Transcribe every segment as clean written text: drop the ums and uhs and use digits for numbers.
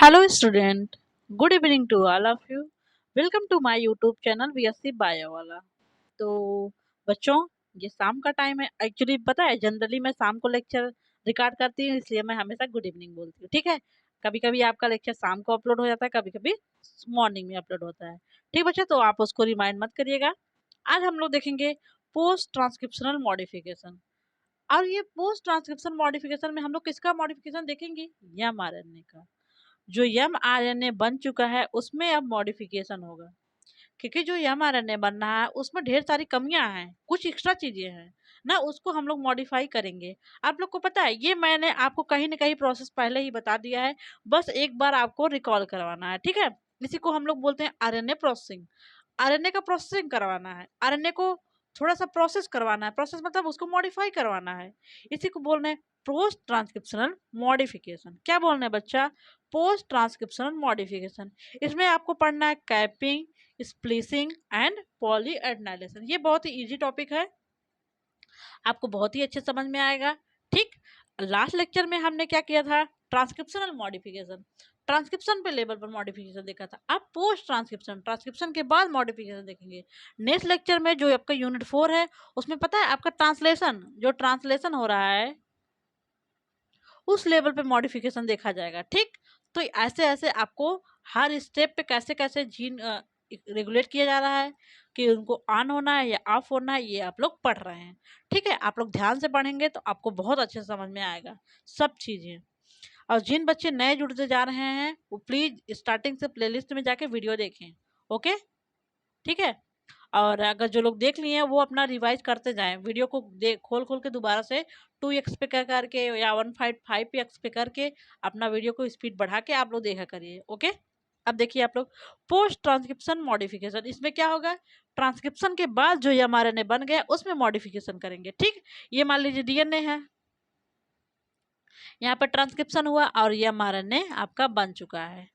Hello student, good evening to all of you. Welcome to my YouTube channel BSc Bio वाला। तो बच्चों, ये शाम का टाइम है। एक्चुअली पता है, जनरली मैं शाम को लेक्चर रिकॉर्ड करती हूँ, इसलिए मैं हमेशा गुड इवनिंग बोलती हूँ। ठीक है, कभी कभी आपका लेक्चर शाम को अपलोड हो जाता है, कभी कभी मॉर्निंग में अपलोड होता है। ठीक बच्चों, तो आप उसको रिमाइंड मत करिएगा। आज हम लोग देखेंगे पोस्ट ट्रांसक्रिप्शनल मॉडिफिकेशन। और ये पोस्ट ट्रांसक्रिप्शन मॉडिफिकेशन में हम लोग किसका मॉडिफिकेशन देखेंगे? एमआरएनए का। जो एमआरएनए बन चुका है उसमें अब मॉडिफिकेशन होगा, क्योंकि जो एमआरएनए बन रहा है उसमें ढेर सारी कमियां हैं, कुछ एक्स्ट्रा चीजें हैं ना, उसको हम लोग मॉडिफाई करेंगे। आप लोग को पता है, ये मैंने आपको कहीं ना कहीं प्रोसेस पहले ही बता दिया है, बस एक बार आपको रिकॉल करवाना है। ठीक है, इसी को हम लोग बोलते हैं आरएनए प्रोसेसिंग। आरएनए का प्रोसेसिंग करवाना है, आरएनए को थोड़ा सा प्रोसेस करवाना है। प्रोसेस मतलब उसको मॉडिफाई करवाना है। इसी को बोलना है पोस्ट ट्रांसक्रिप्शनल मॉडिफिकेशन। क्या बोलना है बच्चा? Post transcriptional modification. इसमें आपको पढ़ना है capping, splicing and poly adenylation. ये बहुत ही इजी टॉपिक है, आपको बहुत ही अच्छे समझ में आएगा। ठीक, लास्ट लेक्चर में हमने क्या किया था? ट्रांसक्रिप्शनल मॉडिफिकेशन, ट्रांसक्रिप्शन पे लेवल पर मॉडिफिकेशन देखा था। अब पोस्ट ट्रांसक्रिप्शन, ट्रांसक्रिप्शन के बाद मॉडिफिकेशन देखेंगे। नेक्स्ट लेक्चर में जो आपका यूनिट 4 है, उसमें पता है आपका ट्रांसलेशन, जो ट्रांसलेशन हो रहा है उस लेवल पे मॉडिफिकेशन देखा जाएगा। ठीक, तो ऐसे ऐसे आपको हर स्टेप पे कैसे कैसे जीन रेगुलेट किया जा रहा है, कि उनको ऑन होना है या ऑफ होना है, ये आप लोग पढ़ रहे हैं। ठीक है, आप लोग ध्यान से पढ़ेंगे तो आपको बहुत अच्छे से समझ में आएगा सब चीज़ें। और जिन बच्चे नए जुड़ते जा रहे हैं वो प्लीज़ स्टार्टिंग से प्लेलिस्ट में जाके वीडियो देखें। ओके, ठीक है। और अगर जो लोग देख लिए हैं वो अपना रिवाइज करते जाएं, वीडियो को देख खोल खोल के दोबारा से 2x पे कर करके या 1.5x पे करके अपना वीडियो को स्पीड बढ़ा के आप लोग देखा करिए। ओके, अब देखिए आप लोग, पोस्ट ट्रांसक्रिप्शन मॉडिफिकेशन, इसमें क्या होगा? ट्रांसक्रिप्शन के बाद जो एमआरएनए बन गया उसमें मॉडिफिकेशन करेंगे। ठीक, ये मान लीजिए डीएनए है, यहाँ पर ट्रांसक्रिप्शन हुआ और एमआरएनए आपका बन चुका है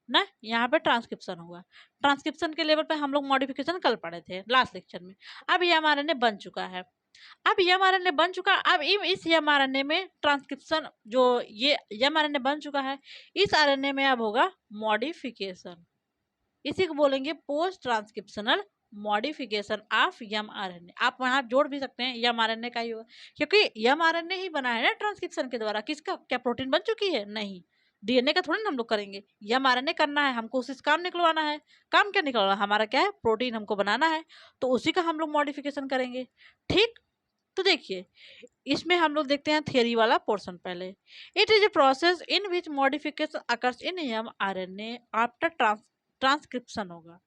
ना, यहाँ पे ट्रांसक्रिप्शन हुआ। ट्रांसक्रिप्शन के लेवल पे हम लोग मॉडिफिकेशन कल पढ़े थे लास्ट लेक्चर में। अब ये एमआरएनए बन चुका है, अब ये एमआरएनए बन चुका। अब इस एमआरएनए में ट्रांसक्रिप्शन, जो ये एमआरएनए बन चुका है, इस आरएनए में अब होगा मॉडिफिकेशन। इसी को बोलेंगे post transcriptional modification of mRNA. आप वहां जोड़ भी सकते हैं एमआरएनए का ही होगा, क्योंकि एमआरएनए ही बना है ना ट्रांसक्रिप्शन के द्वारा। किसका? क्या प्रोटीन बन चुकी है? नहीं, डीएनए का थोड़ी ना हम लोग करेंगे। एमआरएनए करना है हमको, उसी से काम निकलवाना है। काम क्या निकलवाना? हमारा क्या है? प्रोटीन हमको बनाना है, तो उसी का हम लोग मॉडिफिकेशन करेंगे। ठीक, तो देखिए, इसमें हम लोग देखते हैं थियरी वाला पोर्शन पहले। It is a process in which modification occurs in mRNA after transcription होगा।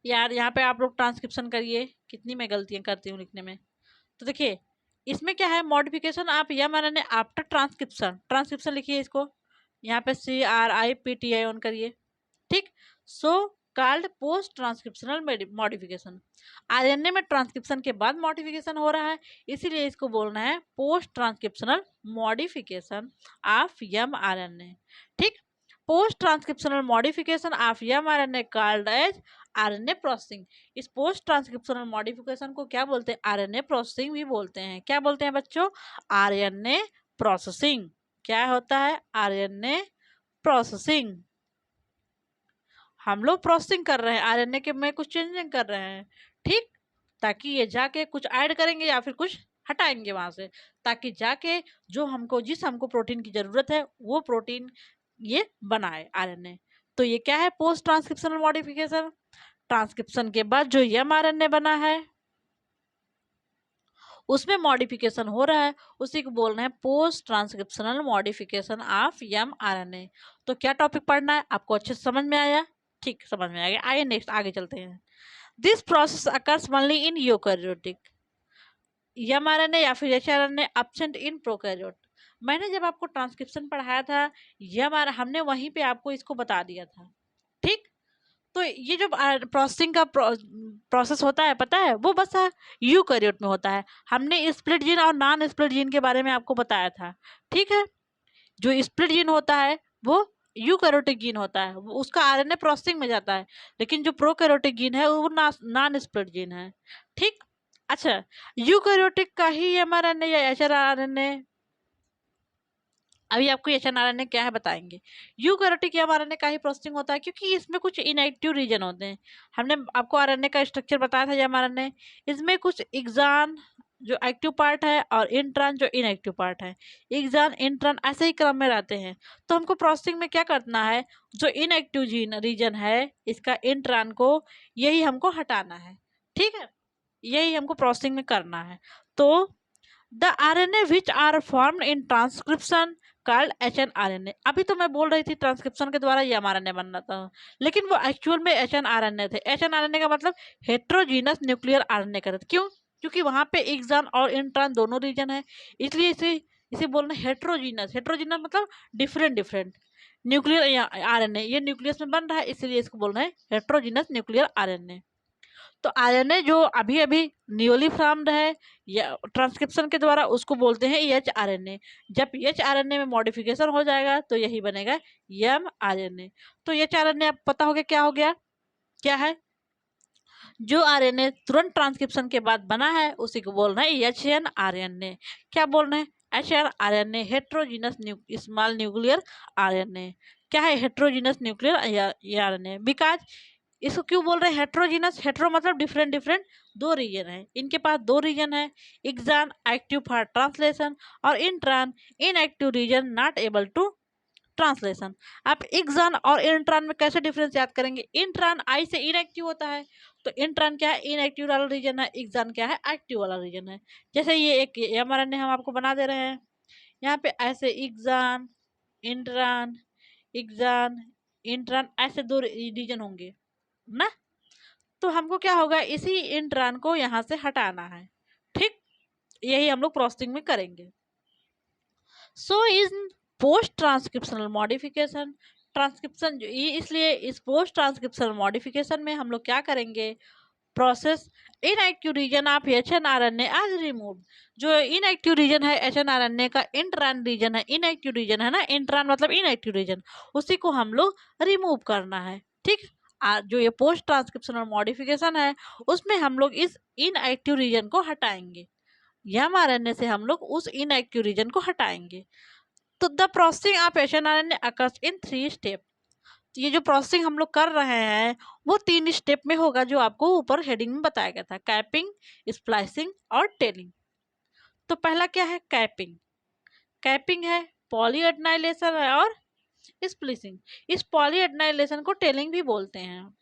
यार यहाँ पे आप लोग ट्रांसक्रिप्शन करिए, कितनी मैं गलतियां करती हूँ लिखने में। तो देखिए, इसमें क्या है? मॉडिफिकेशन आप एमआरएनए आफ्टर ट्रांसक्रिप्शन, ट्रांसक्रिप्शन लिखिए इसको, यहाँ पे CRIPTI ऑन करिए। ठीक, so called post transcriptional modification. RNA में ट्रांसक्रिप्शन के बाद मॉडिफिकेशन हो रहा है, इसीलिए इसको बोलना है post transcriptional modification of mRNA. ठीक, post transcriptional modification of mRNA called as RNA processing. इस पोस्ट ट्रांसक्रिप्शनल मॉडिफिकेशन को क्या बोलते हैं? आरएनए प्रोसेसिंग भी बोलते हैं। क्या बोलते हैं बच्चों? RNA processing. क्या होता है? RNA processing. हम लोग प्रोसेसिंग कर रहे हैं आरएनए के में, कुछ चेंजिंग कर रहे हैं। ठीक, ताकि ये जाके कुछ ऐड करेंगे या फिर कुछ हटाएंगे वहां से, ताकि जाके जो हमको, जिस हमको प्रोटीन की जरूरत है वो प्रोटीन ये बनाए आरएनए। तो ये क्या है? Post transcriptional modification. ट्रांसक्रिप्शन के बाद जो एमआरएनए बना है उसमें मॉडिफिकेशन हो रहा है, उसी को बोल रहे हैं post transcriptional modification of mRNA. तो क्या टॉपिक पढ़ना है? आपको अच्छे से समझ में आया? ठीक, समझ में आ गया। आइए नेक्स्ट आगे चलते हैं। This process occurs only in eukaryotic mRNA या फिर एचआरएनए एब्सेंट इन प्रोकैरियोट। मैंने जब आपको ट्रांसक्रिप्शन पढ़ाया था, हमने वहीं पे आपको इसको बता दिया था। ठीक, तो ये जो प्रोसेसिंग का प्रोसेस होता है पता है, वो बस यूकैरियोट में होता है। हमने स्प्लिट जीन और नॉन स्प्लिट जीन के बारे में आपको बताया था। ठीक है, जो स्प्लिट जीन होता है वो यूकैरियोटिक जीन होता है, वो उसका आरएनए प्रोसेसिंग में जाता है। लेकिन जो प्रोकैरियोटिक जीन है वो नॉन स्प्लिट जीन है। ठीक, अच्छा, यूकैरियोटिक का ही एमआरएनए या एचआरएनए अभी आपको एचएनआरएनए क्या है बताएंगे। यूकैरियोटिक एमआरएनए का ही प्रोसेसिंग होता है क्योंकि इसमें कुछ इनएक्टिव रीजन होते हैं। हमने आपको आरएनए का स्ट्रक्चर बताया था एमआरएनए, इसमें कुछ एक्सान जो एक्टिव पार्ट है और इंट्रॉन जो इनएक्टिव पार्ट है, एक्सान इंट्रॉन ऐसे ही क्रम में रहते हैं। तो हमको प्रोसेसिंग में क्या करना है, जो इनएक्टिव जीन रीजन है इसका इंट्रॉन को, यही हमको हटाना है। ठीक है, यही हमको प्रोसेसिंग में करना है। तो the RNA which are formed in transcription called hnRNA. अभी तो मैं बोल रही थी ट्रांसक्रिप्शन के द्वारा ये एमआरएनए बनना था, लेकिन वो एक्चुअल में एचएनआरएनए थे। एचएनआरएनए का मतलब हेट्रोजीनस न्यूक्लियर आरएनए का था। क्यों? क्योंकि वहां पे एक्सान और इंट्रॉन दोनों रीजन है, इसलिए इसे इसे बोलना हेट्रोजीनस। हेट्रोजीनस मतलब डिफरेंट डिफरेंट न्यूक्लियर आरएनए, ये न्यूक्लियस में बन रहा है, इसलिए इसको बोलना है हेट्रोजीनस न्यूक्लियर आरएनए। तो आरएनए जो अभी अभी न्यूली फॉर्म्ड है या ट्रांसक्रिप्शन के द्वारा, उसको बोलते हैं एच आरएनए। जब एच आरएनए में मॉडिफिकेशन हो जाएगा तो यही बनेगा एम आरएनए। तो एच आरएनए आप पता हो गया क्या हो गया, क्या है? जो आरएनए तुरंत ट्रांसक्रिप्शन के बाद बना है उसी को बोलना है एच एन आरएनए। क्या बोलना है? H N RNA, heterogeneous small nuclear RNA. क्या है? Heterogeneous nuclear RNA. बिकॉज इसको क्यों बोल रहे हैं हेट्रोजीनस? हेट्रो मतलब डिफरेंट डिफरेंट, दो रीजन है, इनके पास दो रीजन है, एक्सान एक्टिव फॉर ट्रांसलेशन और intron inactive region not able to translation. आप एक्सान और इंट्रॉन में कैसे डिफरेंस याद करेंगे? इंट्रॉन आई से इनएक्टिव होता है, तो इंट्रॉन क्या है? इनएक्टिव वाला रीजन है, एक्सान क्या है? एक्टिव वाला रीजन है। जैसे ये एक एमआरएनए हम आपको बना दे रहे हैं, यहाँ पे ऐसे एक्सान इंट्रॉन, एक्सान इंट्रॉन, ऐसे दो रीजन होंगे ना। तो हमको क्या होगा, इसी इंट्रॉन को यहाँ से हटाना है। ठीक, यही हम लोग प्रोसेसिंग में करेंगे। सो इन पोस्ट ट्रांसक्रिप्शनल मॉडिफिकेशन, ट्रांसक्रिप्शन जो ये, इसलिए इस पोस्ट ट्रांसक्रिप्शनल मॉडिफिकेशन में हम लोग क्या करेंगे, process inactive region of hnRNA आज रिमूव। जो इनएक्टिव रीजन है एचएनआरएनए का, इंट्रॉन रीजन है, इनएक्टिव रीजन है ना, इंट्रॉन मतलब इनएक्टिव रीजन, उसी को हम लोग रिमूव करना है। ठीक, जो ये पोस्ट ट्रांसक्रिप्शनल मॉडिफिकेशन है उसमें हम लोग इस इनएक्टिव रीजन को हटाएंगे, एमआरएनए से हम लोग उस इनएक्टिव रीजन को हटाएंगे। तो the processing of hnRNA occurs in 3 step. ये जो प्रोसेसिंग हम लोग कर रहे हैं वो 3 स्टेप में होगा, जो आपको ऊपर हेडिंग में बताया गया था, कैपिंग, स्प्लाइसिंग और टेलिंग। तो पहला क्या है? कैपिंग। कैपिंग है, पॉलीएडेनाइलेशन है और स्प्लिसिंग। इस पॉलीएडेनाइलेशन को टेलिंग भी बोलते हैं।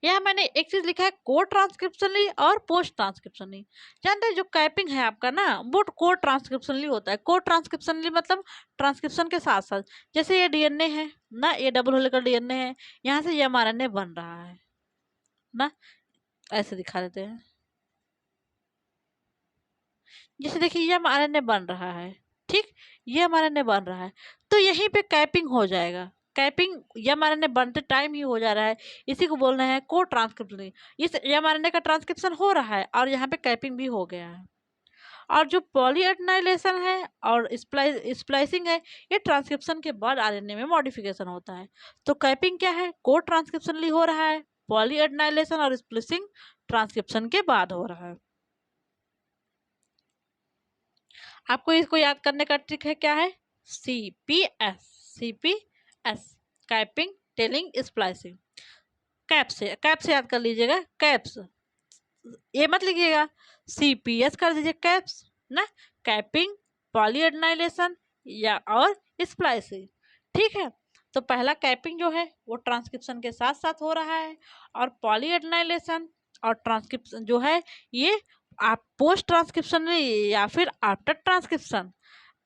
यहाँ मैंने एक चीज लिखा है, को ट्रांसक्रिप्शनली और पोस्ट ट्रांसक्रिप्शनली। जानते हैं जो कैपिंग है आपका ना, वो को ट्रांसक्रिप्शनली होता है। को ट्रांसक्रिप्शनली मतलब ट्रांसक्रिप्शन के साथ साथ, जैसे ये डीएनए है ना, ये डबल हेलिकल डीएनए है, यहाँ से ये एमआरएनए बन रहा है ना, ऐसे दिखा देते हैं। जैसे देखिए ये एमआरएनए बन रहा है, ठीक, ये एमआरएनए बन रहा है, तो यहीं पे कैपिंग हो जाएगा। कैपिंग एमआरएनए बनते टाइम ही हो जा रहा है, इसी को बोलना है को ट्रांसक्रिप्शन। इस एमआरएनए का ट्रांसक्रिप्शन हो रहा है और यहाँ पे कैपिंग भी हो गया है। और जो पॉलीएडेनाइलेशन है और स्प्लाइसिंग है, ये ट्रांसक्रिप्शन के बाद आरएनए में मॉडिफिकेशन होता है। तो कैपिंग क्या है? को ट्रांसक्रिप्शनली हो रहा है, पॉलीएडेनाइलेशन और स्प्लिसिंग ट्रांसक्रिप्शन के बाद हो रहा है। आपको इसको याद करने का ट्रिक है, क्या है? CPS, CPS, capping, telling, splicing. Cap से याद कर लीजिएगा, कैप्स, ये मत लिखिएगा, CPS कर दीजिए कैप्स ना, कैपिंग, पॉलीएडेनाइलेशन या और स्प्लाइसिंग। ठीक है, तो पहला कैपिंग जो है वो ट्रांसक्रिप्शन के साथ साथ हो रहा है, और पॉलीएडेनाइलेशन और ट्रांसक्रिप्शन जो है ये आप पोस्ट ट्रांसक्रिप्शन या फिर आफ्टर ट्रांसक्रिप्शन।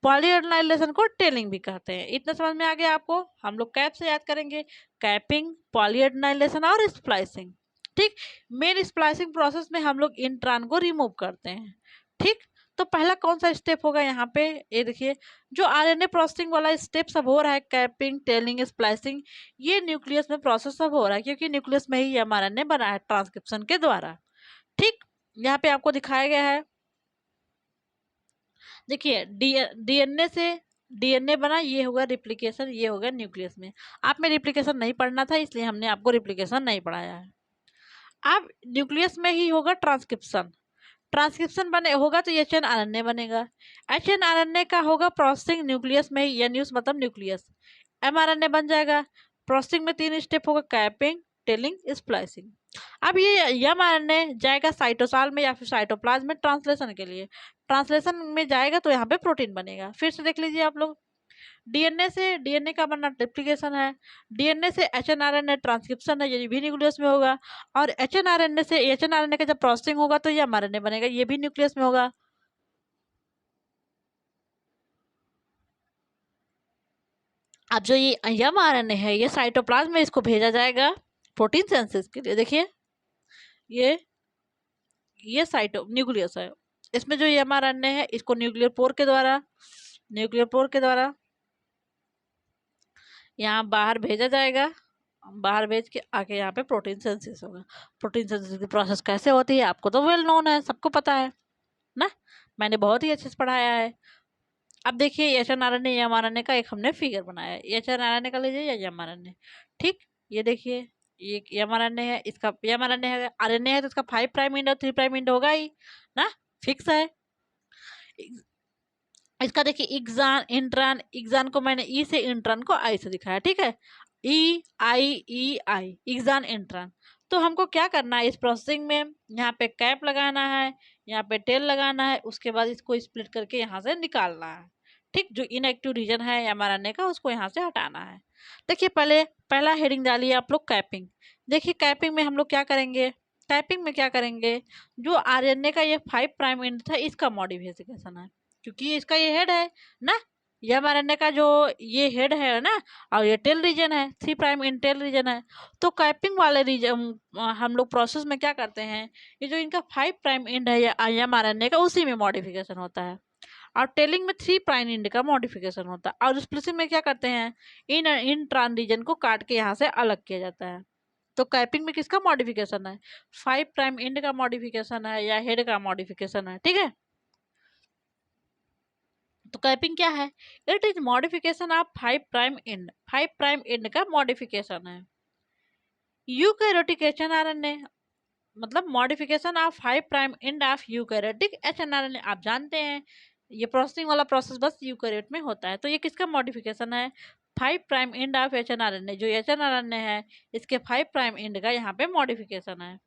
पॉलीएडेनाइलेशन को टेलिंग भी कहते हैं। इतना समझ में आ गया आपको? हम लोग कैप से याद करेंगे, कैपिंग, पॉलीएडेनाइलेशन और स्प्लाइसिंग। ठीक, मेन स्प्लाइसिंग प्रोसेस में हम लोग इंट्रॉन को रिमूव करते हैं। ठीक, तो पहला कौन सा स्टेप होगा यहाँ पे? ये देखिए, जो आरएनए प्रोसेसिंग वाला स्टेप सब हो रहा है, कैपिंग, टेलिंग, स्प्लाइसिंग, ये न्यूक्लियस में प्रोसेस सब हो रहा है, क्योंकि न्यूक्लियस में ही एमआरएनए बना है ट्रांसक्रिप्शन के द्वारा। ठीक, यहाँ पे आपको दिखाया गया है, देखिए डीएनए से डीएनए बना, ये होगा रिप्लिकेशन, ये होगा न्यूक्लियस में। आप में रिप्लिकेशन नहीं पढ़ना था, इसलिए हमने आपको रिप्लिकेशन नहीं पढ़ाया है। अब न्यूक्लियस में ही होगा ट्रांसक्रिप्शन। ट्रांसक्रिप्शन बने होगा तो H N R N A बनेगा। H N R N A का होगा प्रोसेसिंग न्यूक्लियस में, या न्यूज मतलब न्यूक्लियस। एम आर एन ए बन जाएगा। प्रोसेसिंग में 3 स्टेप होगा, कैपिंग, टेलिंग, स्प्लाइसिंग। अब ये एम आर एन ए जाएगा साइटोसाल में या फिर साइटोप्लाज्म में ट्रांसलेशन के लिए। ट्रांसलेशन में जाएगा तो यहाँ पे प्रोटीन बनेगा। फिर से देख लीजिए आप लोग, डीएनए से डीएनए का बनना ट्रिप्लिकेशन है, डीएनए से एचएनआरएनए ट्रांसक्रिप्शन है, ये भी न्यूक्लियस में होगा। और एचएनआरएनए से एचएनआरएनए का जब प्रोसेसिंग होगा तो ये एमआरएनए बनेगा, ये भी न्यूक्लियस में होगा। अब जो ये एमआरएनए है ये साइटोप्लाज्म में इसको भेजा जाएगा प्रोटीन सिंथेसिस के लिए। देखिए ये साइटो न्यूक्लियस है, इसमें जो ये एमआरएनए है इसको न्यूक्लियर पोर के द्वारा यहाँ बाहर भेजा जाएगा। बाहर भेज के आके यहाँ पे प्रोटीन सिंथेसिस होगा। प्रोटीन सिंथेसिस की प्रोसेस कैसे होती है आपको तो वेल नोन है, सबको पता है ना, मैंने बहुत ही अच्छे से पढ़ाया है। अब देखिए H N R N A M R N A का एक हमने फिगर बनाया है, H N R N A का लीजिए या एम आर एन ए। ठीक, ये देखिए ये एम आर एन ए है, इसका एम आर एन ए है, आर एन ए है तो इसका 5 प्राइम एंड और 3 प्राइम एंड होगा ही ना, फिक्स है। इसका देखिए इग्जान इंट्रान, इग्जान को मैंने ई से, इंट्रान को आई से दिखाया। ठीक है, ई आई इग्जान इंट्रान। तो हमको क्या करना है इस प्रोसेसिंग में, यहाँ पे कैप लगाना है, यहाँ पे टेल लगाना है, उसके बाद इसको स्प्लिट करके यहाँ से निकालना है। ठीक, जो इनएक्टिव रीजन है एमआरएनए का उसको यहाँ से हटाना है। देखिए पहले पहला हेडिंग डालिए आप लोग कैपिंग। देखिए कैपिंग में हम लोग क्या करेंगे, कैपिंग में क्या करेंगे, जो आरएनए का ये 5 प्राइम एंड था इसका मॉडिफिकेशन है, क्योंकि इसका ये हेड है ना, ये एमआरएनए का जो ये हेड है ना, और ये टेल रीजन है, 3 प्राइम इन टेल रीजन है। तो कैपिंग वाले रीजन हम लोग प्रोसेस में क्या करते हैं, ये जो इनका 5 प्राइम एंड है या एमआरएनए का उसी में मॉडिफिकेशन होता है, और टेलिंग में 3 प्राइम एंड का मॉडिफिकेशन होता है। और स्प्लिसिंग में क्या करते हैं, इन ट्रांस रीजन को काट के यहाँ से अलग किया जाता है। तो कैपिंग में किसका मॉडिफिकेशन है, 5 प्राइम एंड का मॉडिफिकेशन है या हेड का मॉडिफिकेशन है। ठीक है, तो कैपिंग क्या है, it is modification of 5 prime and, 5 prime and का मॉडिफिकेशन है। यूकैरियोटिक एचएनआरएनए मतलब modification of 5 prime end of eukaryotic hnRNA. आप जानते हैं ये प्रोसेसिंग वाला प्रोसेस बस यूकैरियोट में होता है। तो ये किसका मॉडिफिकेशन है, 5 प्राइम एंड ऑफ एचएनआरएनए। जो एचएनआरएनए है इसके 5 प्राइम एंड का यहाँ पे मॉडिफिकेशन है।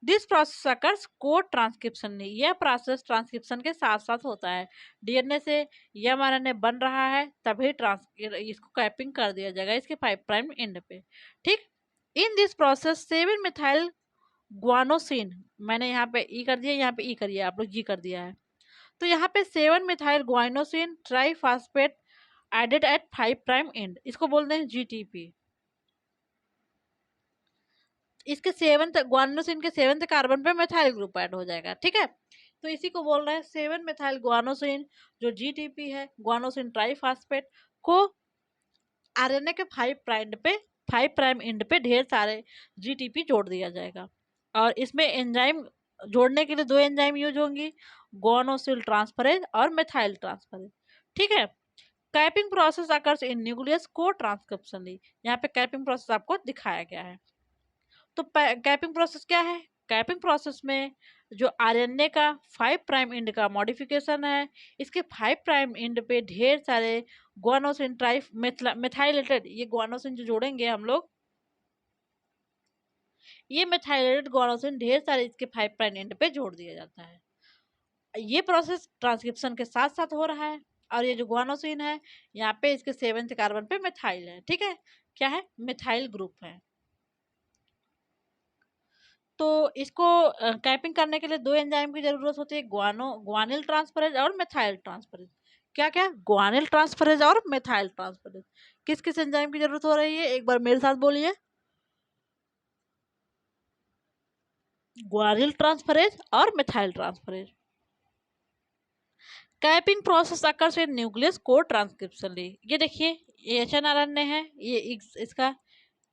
This process occurs code transcription, यह प्रोसेस ट्रांसक्रिप्शन के साथ साथ होता है। डीएनए से एमआरएनए बन रहा है तभी इसको कैपिंग कर दिया जाएगा इसके 5 प्राइम एंड पे। ठीक, इन दिस प्रोसेस 7 मिथाइल ग्वानोसिन, मैंने यहाँ पे ई कर दिया, यहाँ पे ई करिए आप लोग, जी कर दिया है। तो यहाँ पे 7 methyl guanosine triphosphate added at 5 prime end, इसको बोलते हैं जीटीपी। इसके 7th ग्वानोसिन के 7th कार्बन पे मिथाइल ग्रुप ऐड हो जाएगा। ठीक है, तो इसी को बोल रहे हैं 7 मिथाइल ग्वानोसिन, जो जीटीपी है ग्वानोसिन ट्राइफॉस्फेट को आरएनए के 5 प्राइम एंड पे ढेर सारे जीटीपी जोड़ दिया जाएगा। और इसमें एंजाइम जोड़ने के लिए 2 एंजाइम यूज होंगी, ग्वानोसिल ट्रांसफरेज और मिथाइल ट्रांसफरेज। ठीक है, कैपिंग प्रोसेस अकर्स इन न्यूक्लियस को ट्रांसक्रिप्शनली, यहाँ पे कैपिंग प्रोसेस आपको दिखाया गया है। तो कैपिंग प्रोसेस क्या है, कैपिंग प्रोसेस में जो आरएनए का 5 प्राइम एंड का मॉडिफिकेशन है, इसके 5 प्राइम एंड पे ढेर सारे ग्वानोसिन ट्राइफ मिथाइलेटेड, ये ग्वानोसिन जो जोड़ेंगे हम लोग, ये मिथाइलेटेड ग्वानोसिन ढेर सारे इसके 5 प्राइम एंड पे जोड़ दिया जाता है। ये प्रोसेस ट्रांसक्रिप्शन के साथ साथ हो रहा है। और ये जो ग्वानोसिन है यहाँ पे इसके 7th कार्बन पे मिथाइल है। ठीक है, क्या है, मिथाइल ग्रुप है। तो इसको कैपिंग करने के लिए 2 एंजाइम की जरूरत होती है, ग्वानिल ट्रांसफरेज और मिथाइल ट्रांसफरेज। क्या क्या, ग्वानिल ट्रांसफरेज और मिथाइल ट्रांसफरेज। किस किस एंजाइम की जरूरत हो रही है, एक बार मेरे साथ बोलिए, ग्वानिल ट्रांसफरेज और methyl transferase. Capping process occurs इन न्यूक्लियस कोड ट्रांसक्रिप्शनली। ये देखिए ये एचएनआरएनए है, ये इसका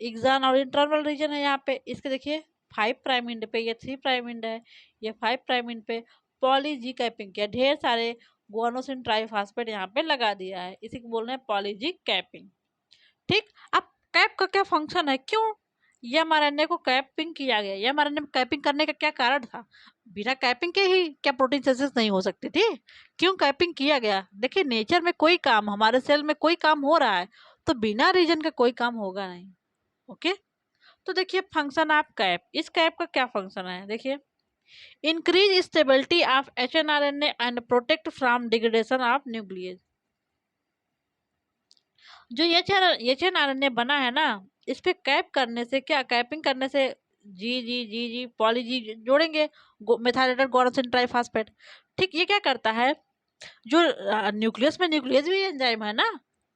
एग्जान और इंटरवल रीजन है, यहाँ पे इसके देखिए 5 प्राइम एंड पे ये 3 प्राइम एंड है, ये 5 प्राइम एंड पे पॉली जी कैपिंग किया, ढेर सारे गुआनोसिन ट्राइफॉस्फेट यहाँ पे लगा दिया है, इसी को बोल रहे हैं पॉली जी कैपिंग। ठीक, अब कैप का क्या फंक्शन है, क्यों ये mRNA को कैपिंग किया गया। ये mRNA कैपिंग करने का क्या कारण था? बिना कैपिंग के ही क्या प्रोटीन सिंथेसिस नहीं हो सकती थी? क्यों कैपिंग किया गया? देखिए नेचर में कोई काम, हमारे सेल में कोई काम हो रहा है तो बिना रीजन का कोई काम होगा नहीं। ओके, तो देखिए फंक्शन ऑफ कैप, इस कैप का क्या फंक्शन है? देखिए, increase stability of HNRNA and protect from degradation of nucleus. जो HNRNA बना है ना, इस पे कैप करने से क्या, कैपिंग करने से जी जी जी जी पॉली जी जोड़ेंगे मेथाइलेटेड गुआनोसिन ट्राइफॉस्फेट। ठीक, ये क्या करता है, जो न्यूक्लियस में न्यूक्लियस भी एंजाइम है ना,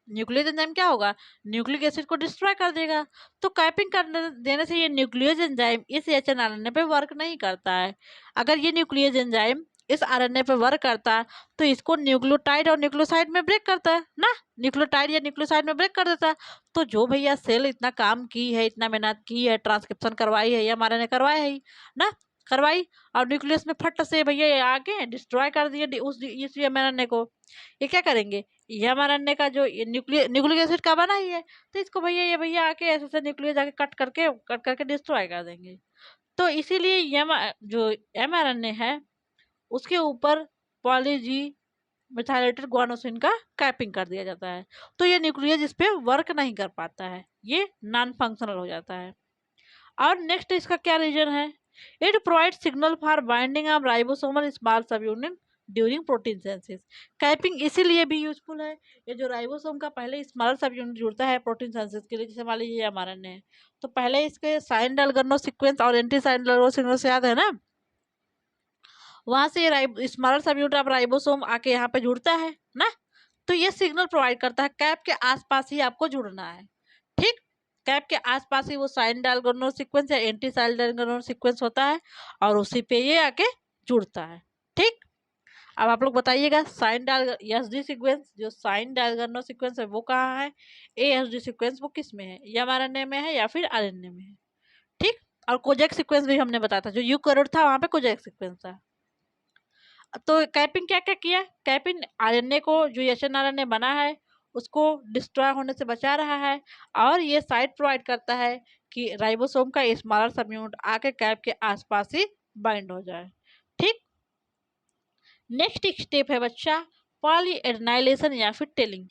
न्यूक्लियस एंजाइम क्या होगा, न्यूक्लिक एसिड को डिस्ट्रॉय कर देगा। तो कैपिंग करने देने से ये न्यूक्लियस एंजाइम इस HNRNA पे वर्क नहीं करता है। अगर ये न्यूक्लियस एंजाइम इस RNA पे वर्क करता है तो इसको न्यूक्लियोटाइड और न्यूक्लियोसाइड में ब्रेक करता है ना, न्यूक्लियोटाइड या न्यूक्लियोसाइड में ब्रेक कर देता है। तो जो भैया सेल इतना काम की है, इतना मेहनत की है, ट्रांसक्रिप्शन करवाई है, या हमारे ने करवाया है ही ना, करवाई, और न्यूक्लियस में फट से भैया ये आके डिस्ट्रॉय कर दिए उस इस mRNA को। ये क्या करेंगे, ये mRNA का जो न्यूक्लिक एसिड का बना ही है, तो इसको भैया ये भैया आके ऐसे ऐसे न्यूक्लियस आके कट करके डिस्ट्रॉय कर देंगे। तो इसीलिए ये जो mRNA है उसके ऊपर पॉली जी मिथाइलेटेड गुआनोसिन का कैपिंग कर दिया जाता है। तो ये न्यूक्लियस इस पे वर्क नहीं कर पाता है, ये नॉन फंक्शनल हो जाता है। और नेक्स्ट इसका क्या रीजन है, it provide signal for binding of ribosomal small सब unit during protein synthesis. Capping इसीलिए भी यूजफुल है, ये जो राइबोसोम का पहले स्मॉल सब यूनिट जुड़ता है प्रोटीन सिंथेसिस के लिए, जैसे मान लीजिए mRNA है, तो पहले इसके साइन डालगर्नो सीक्वेंस और एंटी साइन डालगर्नो सीक्वेंस याद है ना, वहां से ये स्मॉल सब यूनिट ऑफ राइबोसोम आके यहाँ पे जुड़ता है ना, तो ये सिग्नल प्रोवाइड करता है कैप के आसपास ही आपको जुड़ना है। ठीक, कैप के आसपास ही वो साइन डायगोनल सीक्वेंस या एंटी साइन डायगोनल सीक्वेंस होता है और उसी पे ये आके जुड़ता है। ठीक, अब आप लोग बताइएगा साइन डायल एसडी सीक्वेंस, जो साइन डायगोनल सीक्वेंस है वो कहाँ है, एएसडी सीक्वेंस वो किस में है, या एमआरएनए में है या फिर आरएनए में है। ठीक, और कोजेक सीक्वेंस भी हमने बताया था, जो यूकैरियोट था वहां पे कोजेक सीक्वेंस था। तो कैपिंग क्या क्या किया, कैपिंग आरएनए को जो एचएनआरएनए बना है उसको डिस्ट्रॉय होने से बचा रहा है, और ये साइट प्रोवाइड करता है कि राइबोसोम का स्मॉलर सब यूनिट आके कैप के आसपास ही बाइंड हो जाए। ठीक, नेक्स्ट स्टेप है बच्चा पॉली एडेनाइलेशन या फिर टेलिंग।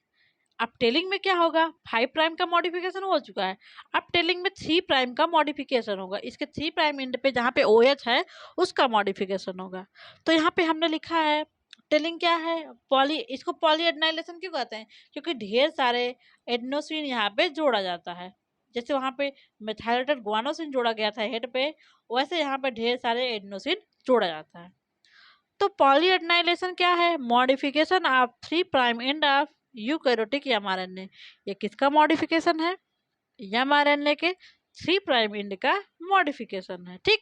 अब टेलिंग में क्या होगा, 5 प्राइम का मॉडिफिकेशन हो चुका है, अब टेलिंग में 3 प्राइम का मॉडिफिकेशन होगा, इसके 3 प्राइम एंड पे जहाँ पे OH है उसका मॉडिफिकेशन होगा। तो यहाँ पे हमने लिखा है टेलिंग क्या है, पॉली, इसको पॉली एडेनाइलेशन क्यों कहते हैं, क्योंकि ढेर सारे एडेनोसिन यहाँ पे जोड़ा जाता है। जैसे वहाँ पे मेथाइलेटेड गुआनोसिन जोड़ा गया था हेड पे, वैसे यहाँ पे ढेर सारे एडेनोसिन जोड़ा जाता है। तो पॉली एडेनाइलेशन क्या है, modification of 3 prime end of eukaryotic mRNA। ये किसका मॉडिफिकेशन है, mRNA के 3 प्राइम एंड का मॉडिफिकेशन है। ठीक,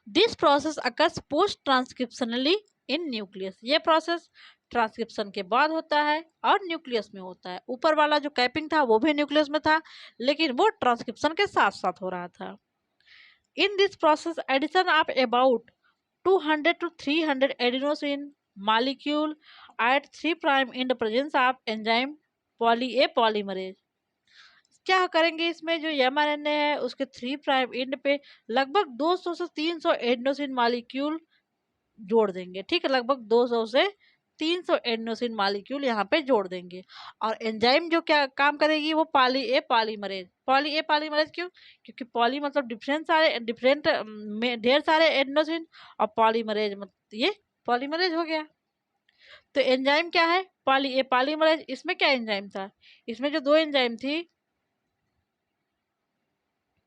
this process occurs post transcriptionally in nucleus. ये प्रोसेस ट्रांसक्रिप्शन के बाद होता है और न्यूक्लियस में होता है। ऊपर वाला जो कैपिंग था वो भी न्यूक्लियस में था, लेकिन वो ट्रांसक्रिप्शन के साथ साथ हो रहा था। In this process addition of about 200 to 300 adenosine molecule at 3 prime in the presence of enzyme poly A polymerase। क्या करेंगे, इसमें जो mRNA है उसके 3 प्राइम एंड पे लगभग 200 से 300 एडेनोसिन मॉलिक्यूल जोड़ देंगे। ठीक है, लगभग 200 से 300 एडेनोसिन मॉलिक्यूल यहाँ पे जोड़ देंगे, और एंजाइम जो क्या काम करेगी वो poly A polymerase. Poly A polymerase क्यों, क्योंकि पॉली मतलब डिफरेंट में ढेर सारे एडेनोसिन, और पॉलीमरेज मतलब ये पॉलीमरेज हो गया। तो एंजाइम क्या है, पॉली ए पॉलीमरेज। इसमें क्या एंजाइम था, इसमें जो दो एंजाइम थी,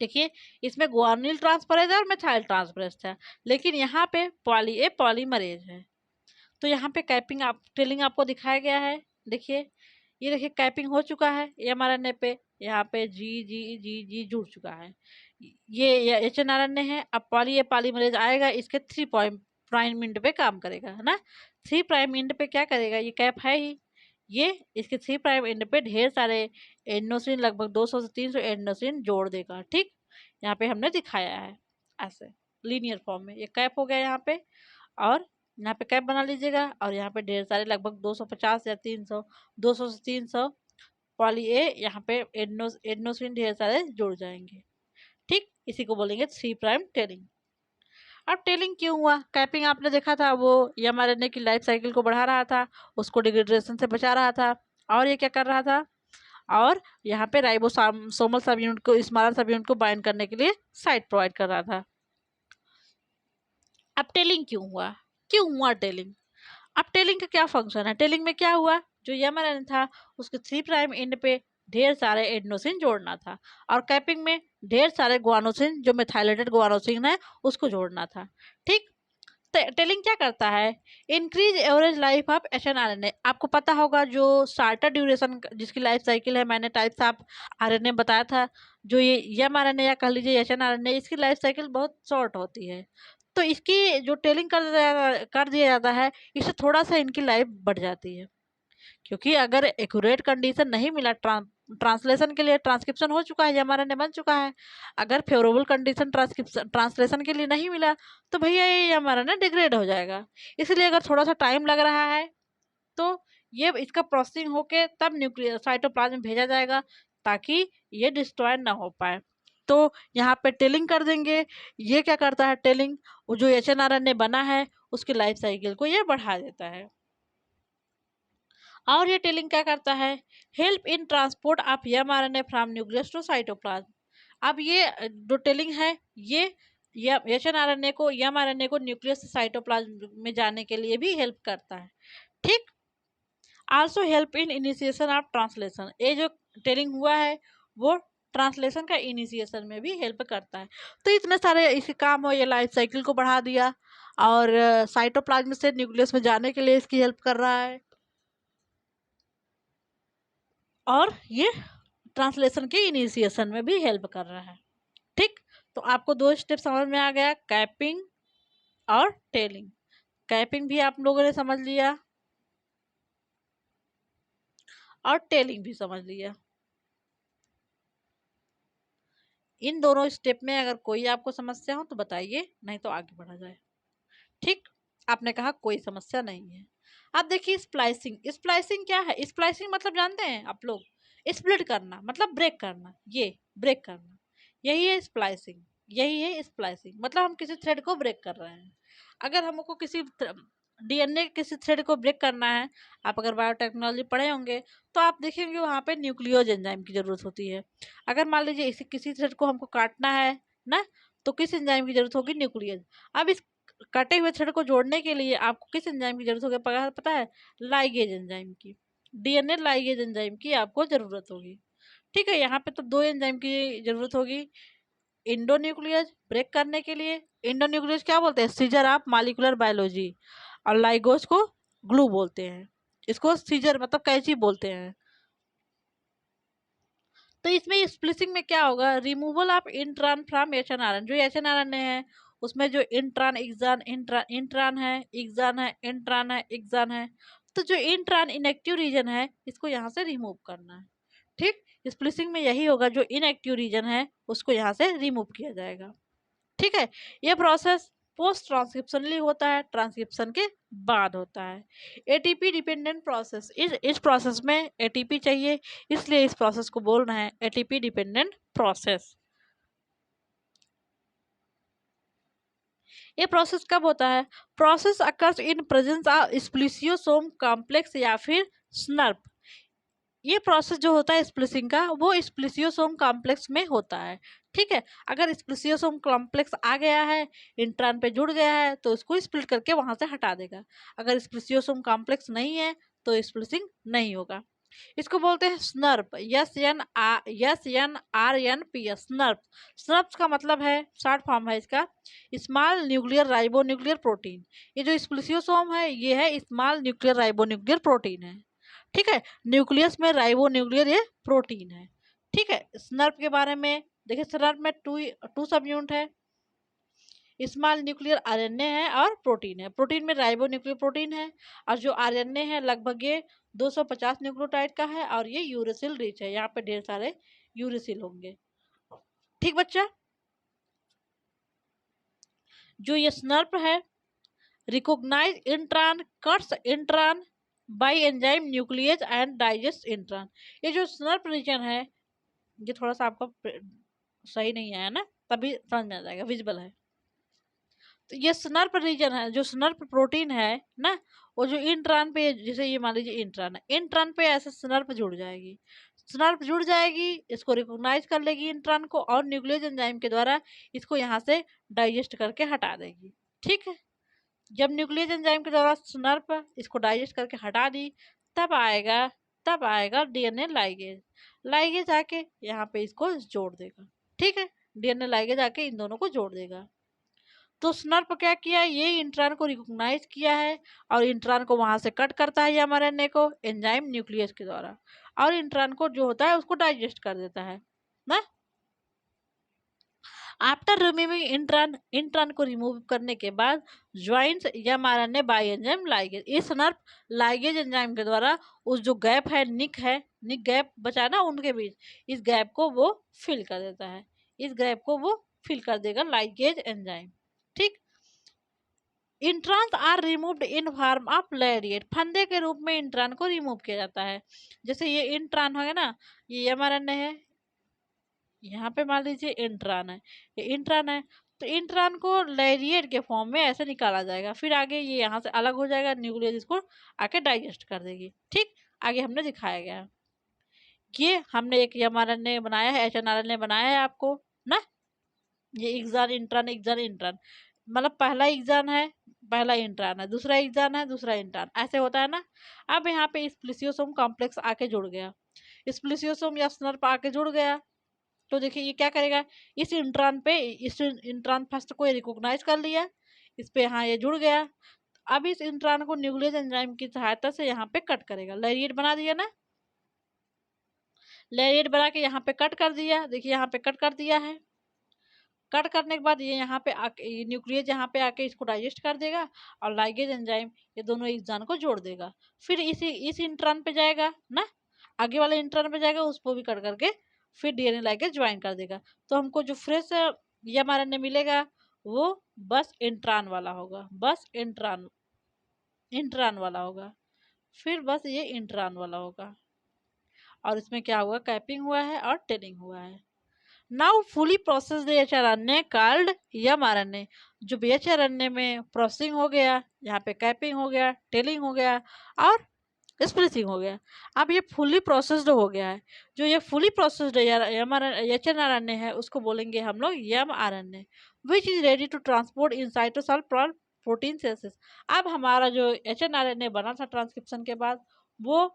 देखिए इसमें गुआनिल ट्रांसफरेज और मेथाइल ट्रांसफरेज था, लेकिन यहाँ पे पॉली ए पॉलीमरेज है। तो यहाँ पे कैपिंग आप टेलिंग आपको दिखाया गया है। देखिए, ये देखिए कैपिंग हो चुका है mRNA पे, यहाँ पे जी जी जी जी जुड़ चुका है। ये HNRNA है। अब पॉली ए पॉलीमरेज आएगा, इसके 3 प्राइम एंड पे काम करेगा, है ना। 3 प्राइम एंड पे क्या करेगा, ये कैप है ही, ये इसके 3 प्राइम एंड पे ढेर सारे एडेनोसिन, लगभग 200 से 300 एडेनोसिन जोड़ देगा। ठीक, यहाँ पे हमने दिखाया है ऐसे लीनियर फॉर्म में। ये कैप हो गया यहाँ पे, और यहाँ पे कैप बना लीजिएगा, और यहाँ पे ढेर सारे लगभग 250 या 300, 200 से 300 पॉली ए, यहाँ पे एडनोसिन ढेर सारे जुड़ जाएंगे। ठीक, इसी को बोलेंगे 3 प्राइम टेलिंग। अब टेलिंग क्यों हुआ? कैपिंग आपने देखा था, वो mRNA की लाइफ साइकिल को बढ़ा रहा था, उसको डिग्रेडेशन से बचा रहा था, और ये क्या कर रहा था, और यहाँ पे राइबोसोमल सब यूनिट को, स्मॉलर सब यूनिट को बाइंड करने के लिए साइट प्रोवाइड कर रहा था। अब टेलिंग क्यों हुआ? क्यों हुआ टेलिंग? अब टेलिंग का क्या फंक्शन है? टेलिंग में क्या हुआ, जो mRNA था उसके 3 प्राइम एंड पे ढेर सारे एडेनोसिन जोड़ना था, और कैपिंग में ढेर सारे गुआनोसिन, जो मेथाइलेटेड गुआनोसिन है, उसको जोड़ना था। ठीक, टेलिंग क्या करता है? Increase average life of hnRNA. आपको पता होगा जो शार्टर ड्यूरेशन जिसकी लाइफ साइकिल है, मैंने टाइप्स ऑफ आरएनए बताया था, जो ये एमआरएनए या कह लीजिए एचएनआरएनए, इसकी लाइफ साइकिल बहुत शॉर्ट होती है। तो इसकी जो टेलिंग कर दिया जाता है, इससे थोड़ा सा इनकी लाइफ बढ़ जाती है, क्योंकि अगर एक्यूरेट कंडीशन नहीं मिला, ट्रांसलेशन के लिए ट्रांसक्रिप्शन हो चुका है, एमआरएनए बन चुका है, अगर फेवरेबल कंडीशन ट्रांसलेशन के लिए नहीं मिला, तो भैया ये एमआरएनए डिग्रेड हो जाएगा। इसलिए अगर थोड़ा सा टाइम लग रहा है, तो ये इसका प्रोसेसिंग होके तब न्यूक्लियर साइटोप्लाज्म में भेजा जाएगा, ताकि ये डिस्ट्रॉय ना हो पाए। तो यहाँ पे टेलिंग कर देंगे। ये क्या करता है टेलिंग, वो जो एचएनआरएनए बना है उसकी लाइफ साइकिल को ये बढ़ा देता है। और ये टेलिंग क्या करता है? Help in transport of mRNA from nucleus to cytoplasm. अब ये जो टेलिंग है, ये एचएनआरएनए को, एमआरएनए को न्यूक्लियस से साइटोप्लाज्म में जाने के लिए भी हेल्प करता है। ठीक, also help in initiation of translation. ये जो टेलिंग हुआ है वो ट्रांसलेशन का इनिशिएशन में भी हेल्प करता है। तो इतने सारे इसके काम हो, ये लाइफ साइकिल को बढ़ा दिया, और साइटोप्लाज्म से न्यूक्लियस में जाने के लिए इसकी हेल्प कर रहा है, और ये ट्रांसलेशन के इनिशिएशन में भी हेल्प कर रहा है। ठीक, तो आपको 2 स्टेप समझ में आ गया, कैपिंग और टेलिंग। कैपिंग भी आप लोगों ने समझ लिया, और टेलिंग भी समझ लिया। इन दोनों स्टेप में अगर कोई आपको समस्या हो तो बताइए, नहीं तो आगे बढ़ा जाए। ठीक, आपने कहा कोई समस्या नहीं है। अब देखिए स्प्लाइसिंग। स्प्लाइसिंग क्या है? स्प्लाइसिंग मतलब जानते हैं आप लोग? स्प्लिट करना, मतलब ब्रेक करना, ये ब्रेक करना, यही है स्प्लाइसिंग। यही है स्प्लाइसिंग, मतलब हम किसी थ्रेड को ब्रेक कर रहे हैं। अगर हमको किसी डीएनए किसी थ्रेड को ब्रेक करना है, आप अगर बायोटेक्नोलॉजी पढ़े होंगे तो आप देखेंगे वहाँ पे न्यूक्लियोज एंजाइम की जरूरत होती है। अगर मान लीजिए इसी किसी थ्रेड को हमको काटना है ना, तो किस एंजाइम की जरूरत होगी? न्यूक्लियस। अब इस कटे हुए थ्रेड को जोड़ने के लिए आपको किस एंजाइम की जरूरत होगी? पता है? लाइगेज एंजाइम की, डीएनए लाइगेज एंजाइम की आपको जरूरत होगी। ठीक है, यहाँ पे तो 2 एंजाइम की जरूरत होगी। इंडोन्यूक्लियस ब्रेक करने के लिए, इंडोन्यूक्लियस क्या बोलते हैं? सीजर ऑफ मॉलिक्यूलर बायोलॉजी, और लाइगोज को ग्लू बोलते हैं। इसको सीजर मतलब कैंची बोलते हैं। तो इसमें स्प्लिसिंग में क्या होगा? Removal of intron from HNRN. जो एचएनआरएन है उसमें जो इंट्रॉन एक्सॉन, इंट्रॉन है, एक्सॉन है, इंट्रॉन है, एक्सॉन है, तो जो इंट्रॉन इनएक्टिव रीजन है इसको यहाँ से रिमूव करना है। ठीक, स्प्लिसिंग में यही होगा, जो इनएक्टिव रीजन है उसको यहाँ से रिमूव किया जाएगा। ठीक है, ये प्रोसेस पोस्ट ट्रांसक्रिप्शनली होता है, ट्रांसक्रिप्शन के बाद होता है। ATP dependent process. इस प्रोसेस में एटीपी चाहिए, इसलिए इस प्रोसेस को बोल रहे हैं एटीपी डिपेंडेंट प्रोसेस। ये प्रोसेस कब होता है? Process occurs in presence of spliceosome complex या फिर स्नर्प। ये प्रोसेस जो होता है स्प्लिसिंग का, वो स्प्लिसियोसोम कॉम्प्लेक्स में होता है। ठीक है, अगर स्प्लिसियोसोम कॉम्प्लेक्स आ गया है, इंट्रॉन पे जुड़ गया है, तो उसको स्प्लिट करके वहां से हटा देगा। अगर स्प्लिसियोसोम कॉम्प्लेक्स नहीं है तो स्प्लिसिंग नहीं होगा। इसको बोलते हैं स्नर्प, SNRNP, स्नर्प। स्नर्प का मतलब है, शॉर्ट फॉर्म है इसका, small nuclear ribo nuclear protein. ये जो स्प्लिसियोसोम है ये है small nuclear ribo nuclear protein है। ठीक है, न्यूक्लियस में राइबो न्यूक्लियर ये प्रोटीन है। ठीक है, स्नर्प के बारे में देखिए, स्नर्प में टू सब यूनिट है, स्मॉल न्यूक्लियर आरएनए है और प्रोटीन है। प्रोटीन में राइबो न्यूक्लियर प्रोटीन है, और जो आरएनए है लगभग ये 250 न्यूक्लियोटाइड का है, और ये यूरेसिल रिच है, यहाँ पे ढेर सारे यूरेसिल होंगे। ठीक बच्चा, जो ये स्नर्प है, recognise intron, cuts intron by enzyme nucleus and digest intron. ये जो स्नर्प रीजन है, ये थोड़ा सा आपका सही नहीं आया ना, तभी समझ में आ जाएगा, विजिबल है। तो ये स्नर्प रीजन है, जो स्नर्प प्रोटीन है ना, वो जो इंट्रान पे, जैसे ये मान लीजिए इंट्रान है, इंट्रान पे ऐसे स्नर्प जुड़ जाएगी, स्नर्प जुड़ जाएगी, इसको रिकॉग्नाइज कर लेगी इंट्रान को, और न्यूक्लियस एंजाइम के द्वारा इसको यहाँ से डाइजेस्ट करके हटा देगी। ठीक है, जब न्यूक्लियस एंजाइम के द्वारा स्नर्प इसको डाइजेस्ट करके हटा दी, तब आएगा तब आएगा डीएनए लाइगेज। लाइगेज आके यहाँ पे इसको जोड़ देगा। ठीक है, डीएनए लाइगेज आके इन दोनों को जोड़ देगा। तो स्नर्प क्या किया, ये इंट्रान को रिकॉग्नाइज किया है और इंट्रान को वहां से कट करता है एमआरएनए को एंजाइम न्यूक्लियस के द्वारा, और इंट्रान को जो होता है उसको डाइजेस्ट कर देता है ना। आफ्टर रिमूविंग इंट्रान, इंट्रान को रिमूव करने के बाद joints mRNA bye enzyme ligase, इस स्नर्प लाइगेज एंजाइम के द्वारा उस जो गैप है, निक गैप बचा ना उनके बीच, इस गैप को वो फिल कर देता है, इस गैप को वो फिल कर देगा लाइगेज एंजाइम। ठीक, introns are removed in form of lariat, फंदे के रूप में इंट्रान को रिमूव किया जाता है। जैसे ये इंट्रान है ना, ये एमआरएनए है, यहाँ पे मान लीजिए इंट्रान है, ये इंट्रान है, तो इंट्रान को लैरिएट के फॉर्म में ऐसे निकाला जाएगा, फिर आगे ये यहाँ से अलग हो जाएगा, न्यूक्लियस इसको आके डाइजेस्ट कर देगी। ठीक, आगे हमने दिखाया गया, ये हमने एक एमआरएनए बनाया है, एचएनआरएनए बनाया है आपको ना, ये एग्जान इंट्रान, एग्जान इंट्रान, मतलब पहला एग्जान है, पहला इंट्रान है, दूसरा एग्जान है, दूसरा इंट्रान, ऐसे होता है ना। अब यहाँ पे स्प्लिसियोसोम कॉम्प्लेक्स आके जुड़ गया, स्प्लिसियोसोम या स्नर्प आके जुड़ गया, तो देखिए ये क्या करेगा, इस इंट्रान पे, इस इंट्रान फर्स्ट को रिकॉग्नाइज कर लिया, इस पे यहाँ ये जुड़ गया। अब इस इंट्रान को न्यूक्लियस एंजाइम की सहायता से यहाँ पे कट करेगा, लैरिएट बना दिया ना, लैरिएट बना के यहाँ पे कट कर दिया, देखिए यहाँ पे कट कर दिया है। कट करने के बाद ये यहाँ पे आके न्यूक्लियस यहाँ पे आके इसको डाइजेस्ट कर देगा, और लाइगेज एंजाइम ये दोनों एग्जान को जोड़ देगा, फिर इस इंट्रान पे जाएगा ना, आगे वाले इंट्रान पे जाएगा, उसको भी कट करके फिर डीएनए लाइगेज ज्वाइन कर देगा। तो हमको जो फ्रेश एमआरएनए मिलेगा वो बस इंट्रान वाला होगा, बस इंट्रान इंट्रान वाला होगा, फिर बस ये इंट्रान वाला होगा, और इसमें क्या हुआ, कैपिंग हुआ है और टेलिंग हुआ है। Now fully processed hRNA called mRNA, जो एचआरएनए में प्रोसेसिंग हो गया, यहाँ पे कैपिंग हो गया, टेलिंग हो गया और स्प्लिसिंग हो गया, अब ये फुली प्रोसेस्ड हो गया है। जो ये फुली प्रोसेस्ड एचएनआरएनए है उसको बोलेंगे हम लोग mRNA, which is ready to transport in cytosol protein synthesis. अब हमारा जो एचएनआरएनए बना था ट्रांसक्रिप्शन के बाद, वो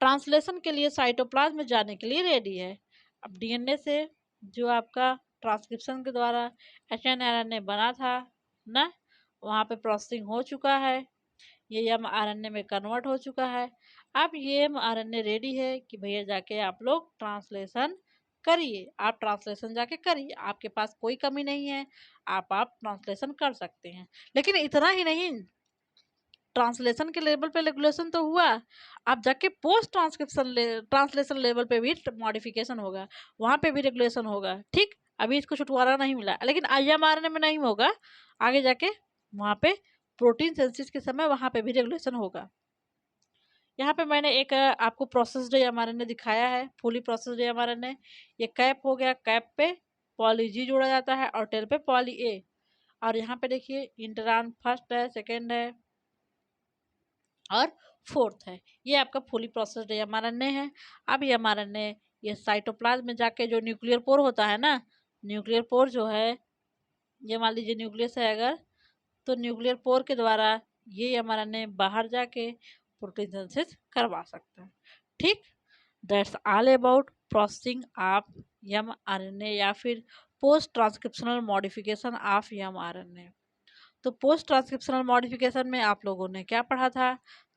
ट्रांसलेशन के लिए साइटोप्लाज्म में जाने के लिए रेडी है। अब डीएनए से जो आपका ट्रांसक्रिप्शन के द्वारा एचएनआरएनए बना था ना, वहाँ पे प्रोसेसिंग हो चुका है, ये एमआरएनए में कन्वर्ट हो चुका है। अब ये एमआरएनए रेडी है कि भैया जाके आप लोग ट्रांसलेशन करिए, आप ट्रांसलेशन जाके करिए, आपके पास कोई कमी नहीं है, आप ट्रांसलेशन कर सकते हैं। लेकिन इतना ही नहीं, ट्रांसलेशन के लेवल पे रेगुलेशन तो हुआ, अब जाके पोस्ट ट्रांसलेशन लेवल पे भी मॉडिफिकेशन होगा, वहाँ पे भी रेगुलेशन होगा। ठीक, अभी इसको छुटकारा नहीं मिला, लेकिन आईएमआरएनए में नहीं होगा, आगे जाके वहाँ पे प्रोटीन सिंथेसिस के समय वहाँ पे भी रेगुलेशन होगा। यहाँ पे मैंने एक आपको प्रोसेस्ड एमआरएनए दिखाया है, फुली प्रोसेस्ड एमआरएनए। ये कैप हो गया, कैप पे पॉली जी जोड़ा जाता है और टेल पे पॉली ए, और यहाँ पे देखिए इंटरान फर्स्ट है, सेकेंड है और फोर्थ है, ये आपका फुली प्रोसेस्ड एमआरएनए है। अब ये एमआरएनए ये साइटोप्लाज्म में जाके जो न्यूक्लियर पोर होता है ना, न्यूक्लियर पोर जो है, ये मान लीजिए न्यूक्लियस है अगर, तो न्यूक्लियर पोर के द्वारा ये एमआरएनए बाहर जाके प्रोटीन सिंथेसिस करवा सकता है। ठीक, that's all about processing of mRNA या फिर post transcriptional modification of mRNA. तो पोस्ट ट्रांसक्रिप्शनल मॉडिफिकेशन में आप लोगों ने क्या पढ़ा था,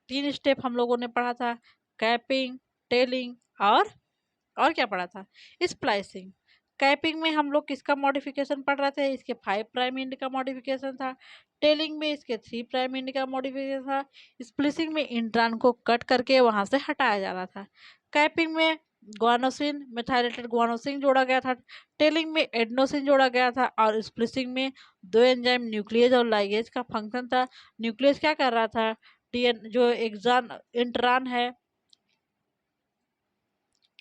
3 स्टेप हम लोगों ने पढ़ा था, कैपिंग, टेलिंग और क्या पढ़ा था, स्प्लाइसिंग। कैपिंग में हम लोग किसका मॉडिफिकेशन पढ़ रहे थे, इसके 5 प्राइम एंड का मॉडिफिकेशन था। टेलिंग में इसके 3 प्राइम एंड का मॉडिफिकेशन था। स्प्लिसिंग में इंट्रान को कट करके वहां से हटाया जा रहा था। कैपिंग में ग्वानोसिन, मेथाइलेटेड ग्वानोसिन जोड़ा गया था। टेलिंग में एडनोसिन जोड़ा गया था, और स्प्लिसिंग में 2 एंजाइम न्यूक्लियस और लाइगेज का फंक्शन था। न्यूक्लियस क्या कर रहा था, जो एग्जाम इंट्रान है,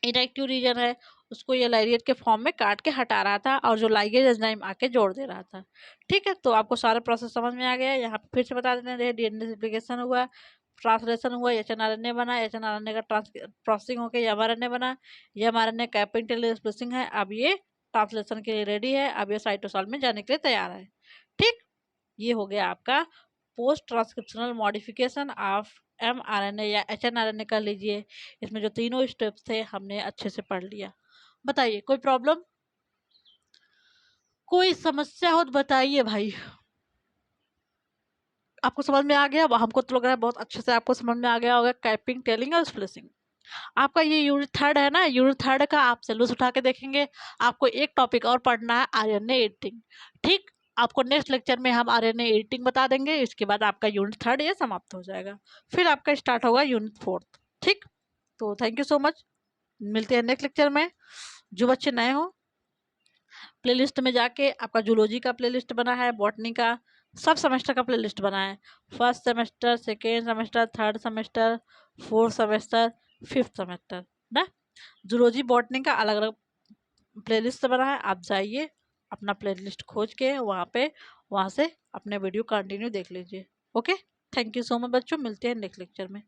इनएक्टिव रीजन है, उसको ये लाइगेज के फॉर्म में काट के हटा रहा था और जो लाइगेज एंजाइम आके जोड़ दे रहा था। ठीक है, तो आपको सारा प्रोसेस समझ में आ गया है। यहाँ पे फिर से बता देते हैं, डीएनए रेप्लिकेशन हुआ, ट्रांसलेशन हुआ, एचएनआरएनए बना, एचएनआरएनए का प्रोसेसिंग होकर एमआरएनए बना, ये एमआरएनए कैपिंग टेल स्प्लिसिंग है, अब ये ट्रांसलेशन के लिए रेडी है, अब ये साइटोसॉल में जाने के लिए तैयार है। ठीक, ये हो गया आपका post transcriptional modification of mRNA या एचएनआरएनए कर लीजिए। इसमें जो तीनों स्टेप्स थे हमने अच्छे से पढ़ लिया। बताइए कोई प्रॉब्लम, कोई समस्या हो तो बताइए भाई। आपको समझ में आ गया? हमको तो लग रहा है बहुत अच्छे से आपको समझ में आ गया होगा कैपिंग, टेलिंग और स्प्लिसिंग। आपका ये यूनिट थर्ड है ना, यूनिट थर्ड का आप सिलेबस उठा के देखेंगे। आपको एक टॉपिक और पढ़ना है, आरएनए एडिटिंग। ठीक, आपको नेक्स्ट लेक्चर में हम आरएनए एडिटिंग बता देंगे। इसके बाद आपका यूनिट थर्ड ये समाप्त हो जाएगा, फिर आपका स्टार्ट होगा यूनिट फोर्थ। ठीक, तो थैंक यू सो मच, मिलते हैं नेक्स्ट लेक्चर में। जो बच्चे नए हो, प्लेलिस्ट में जाके आपका जूलॉजी का प्लेलिस्ट बना है, बॉटनी का, सब सेमेस्टर का प्लेलिस्ट बना है, first semester, second semester, third semester, fourth semester, fifth semester ना। जूलॉजी बॉटनी का अलग अलग प्लेलिस्ट बना है, आप जाइए अपना प्लेलिस्ट खोज के वहाँ से अपने वीडियो कंटिन्यू देख लीजिए। Okay, thank you so much बच्चों, मिलते हैं नेक्स्ट लेक्चर में।